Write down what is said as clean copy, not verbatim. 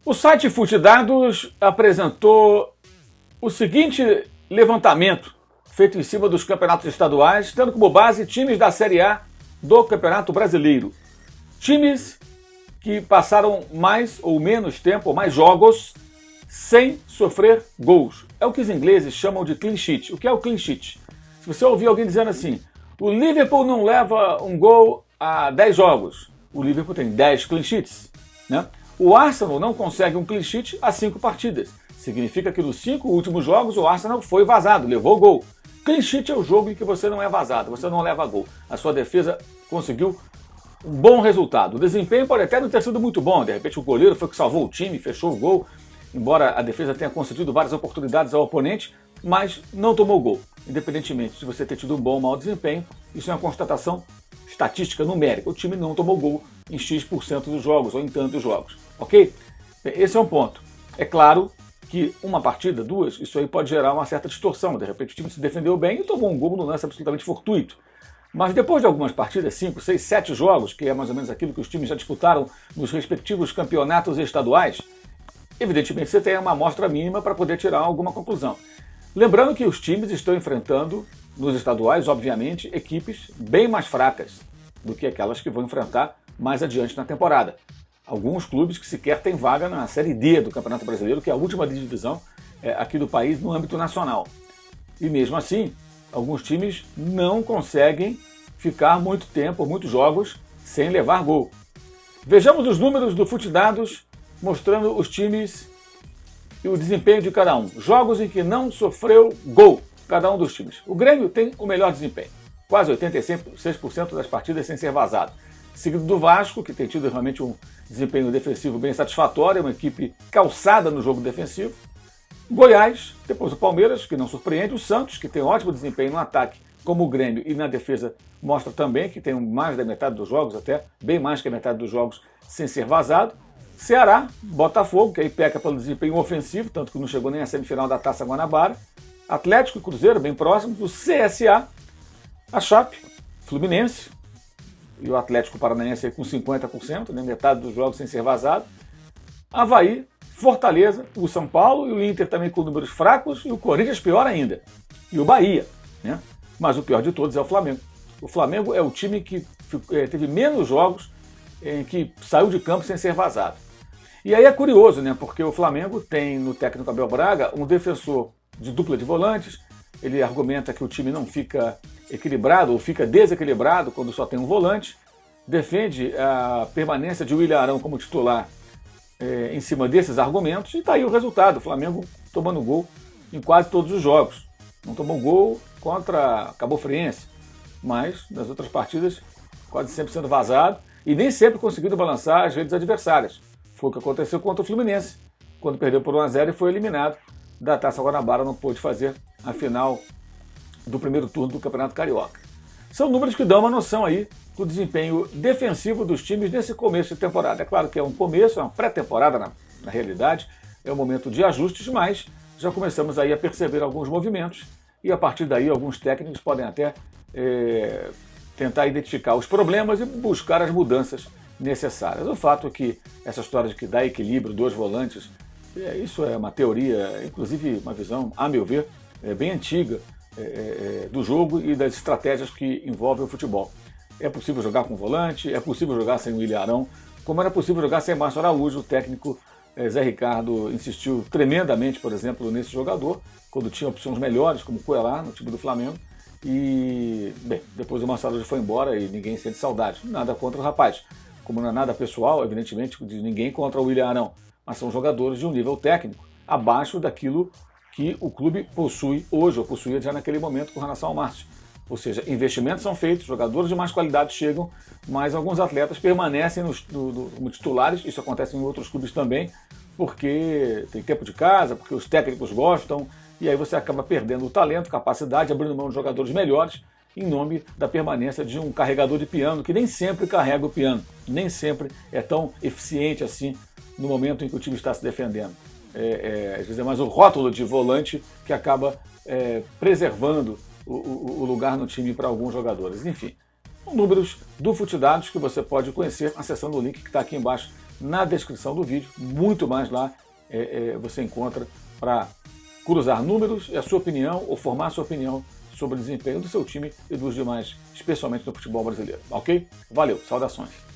O site Futedados apresentou o seguinte levantamento feito em cima dos campeonatos estaduais, tendo como base times da Série A do Campeonato Brasileiro. Times que passaram mais ou menos tempo, ou mais jogos, sem sofrer gols. É o que os ingleses chamam de clean sheet. O que é o clean sheet? Se você ouvir alguém dizendo assim, o Liverpool não leva um gol há 10 jogos. O Liverpool tem 10 clean sheets, né? O Arsenal não consegue um clean sheet há 5 partidas. Significa que nos 5 últimos jogos o Arsenal foi vazado, levou gol. Clean sheet é o jogo em que você não é vazado, você não leva gol. A sua defesa conseguiu um bom resultado. O desempenho pode até não ter sido muito bom. De repente o goleiro foi que salvou o time, fechou o gol, embora a defesa tenha concedido várias oportunidades ao oponente, mas não tomou gol. Independentemente de você ter tido um bom ou mau desempenho, isso é uma constatação estatística numérica. O time não tomou gol em X% dos jogos, ou em tantos jogos. Ok? Esse é um ponto. É claro que uma partida, duas, isso aí pode gerar uma certa distorção. De repente o time se defendeu bem e tomou um gol no lance absolutamente fortuito. Mas depois de algumas partidas, 5, 6, 7 jogos, que é mais ou menos aquilo que os times já disputaram nos respectivos campeonatos estaduais, evidentemente você tem uma amostra mínima para poder tirar alguma conclusão. Lembrando que os times estão enfrentando, nos estaduais, obviamente, equipes bem mais fracas do que aquelas que vão enfrentar mais adiante na temporada. Alguns clubes que sequer têm vaga na Série D do Campeonato Brasileiro, que é a última divisão aqui do país no âmbito nacional. E mesmo assim, alguns times não conseguem ficar muito tempo, muitos jogos, sem levar gol. Vejamos os números do Futedados mostrando os times e o desempenho de cada um. Jogos em que não sofreu gol, cada um dos times. O Grêmio tem o melhor desempenho, quase 86% das partidas sem ser vazado. Seguido do Vasco, que tem tido realmente um desempenho defensivo bem satisfatório, uma equipe calçada no jogo defensivo. Goiás, depois o Palmeiras, que não surpreende, o Santos, que tem ótimo desempenho no ataque, como o Grêmio, e na defesa mostra também que tem mais da metade dos jogos, até bem mais que a metade dos jogos, sem ser vazado. Ceará, Botafogo, que aí peca pelo desempenho ofensivo, tanto que não chegou nem à semifinal da Taça Guanabara. Atlético e Cruzeiro, bem próximos. O CSA, a Chape, Fluminense, e o Atlético Paranaense aí com 50%, né, metade dos jogos sem ser vazado. Avaí, Fortaleza, o São Paulo e o Inter também com números fracos, e o Corinthians pior ainda. E o Bahia, né? Mas o pior de todos é o Flamengo. O Flamengo é o time que teve menos jogos em que saiu de campo sem ser vazado. E aí é curioso, né? Porque o Flamengo tem no técnico Abel Braga um defensor de dupla de volantes. Ele argumenta que o time não fica equilibrado ou fica desequilibrado quando só tem um volante. Defende a permanência de Willian Arão como titular em cima desses argumentos, e está aí o resultado, o Flamengo tomando gol em quase todos os jogos. Não tomou gol contra Cabo Friense, mas nas outras partidas quase sempre sendo vazado e nem sempre conseguindo balançar as redes adversárias. Foi o que aconteceu contra o Fluminense, quando perdeu por 1-0 e foi eliminado da Taça Guanabara, não pôde fazer a final do primeiro turno do Campeonato Carioca. São números que dão uma noção aí do desempenho defensivo dos times nesse começo de temporada. É claro que é um começo, é uma pré-temporada na realidade, é um momento de ajustes, mas já começamos aí a perceber alguns movimentos e a partir daí alguns técnicos podem até tentar identificar os problemas e buscar as mudanças necessárias. O fato é que essa história de que dá equilíbrio, 2 volantes, isso é uma teoria, inclusive uma visão, a meu ver, bem antiga do jogo e das estratégias que envolvem o futebol. É possível jogar com volante, é possível jogar sem o Willian Arão, como era possível jogar sem Márcio Araújo. O técnico Zé Ricardo insistiu tremendamente, por exemplo, nesse jogador, quando tinha opções melhores, como o Coelá, no time do Flamengo. E, bem, depois o Márcio Araújo foi embora e ninguém sente saudade. Nada contra o rapaz. Como não é nada pessoal, evidentemente, de ninguém contra o Willian Arão, mas são jogadores de um nível técnico abaixo daquilo que o clube possui hoje, ou possuía já naquele momento com relação ao Márcio. Ou seja, investimentos são feitos, jogadores de mais qualidade chegam, mas alguns atletas permanecem como titulares. Isso acontece em outros clubes também, porque tem tempo de casa, porque os técnicos gostam, e aí você acaba perdendo o talento, capacidade, abrindo mão de jogadores melhores, em nome da permanência de um carregador de piano, que nem sempre carrega o piano, nem sempre é tão eficiente assim no momento em que o time está se defendendo. Às vezes é mais o rótulo de volante que acaba preservando o lugar no time para alguns jogadores. Enfim, números do Futedados que você pode conhecer acessando o link que está aqui embaixo na descrição do vídeo, muito mais lá você encontra para cruzar números e a sua opinião, ou formar a sua opinião sobre o desempenho do seu time e dos demais, especialmente no futebol brasileiro. Ok? Valeu, saudações!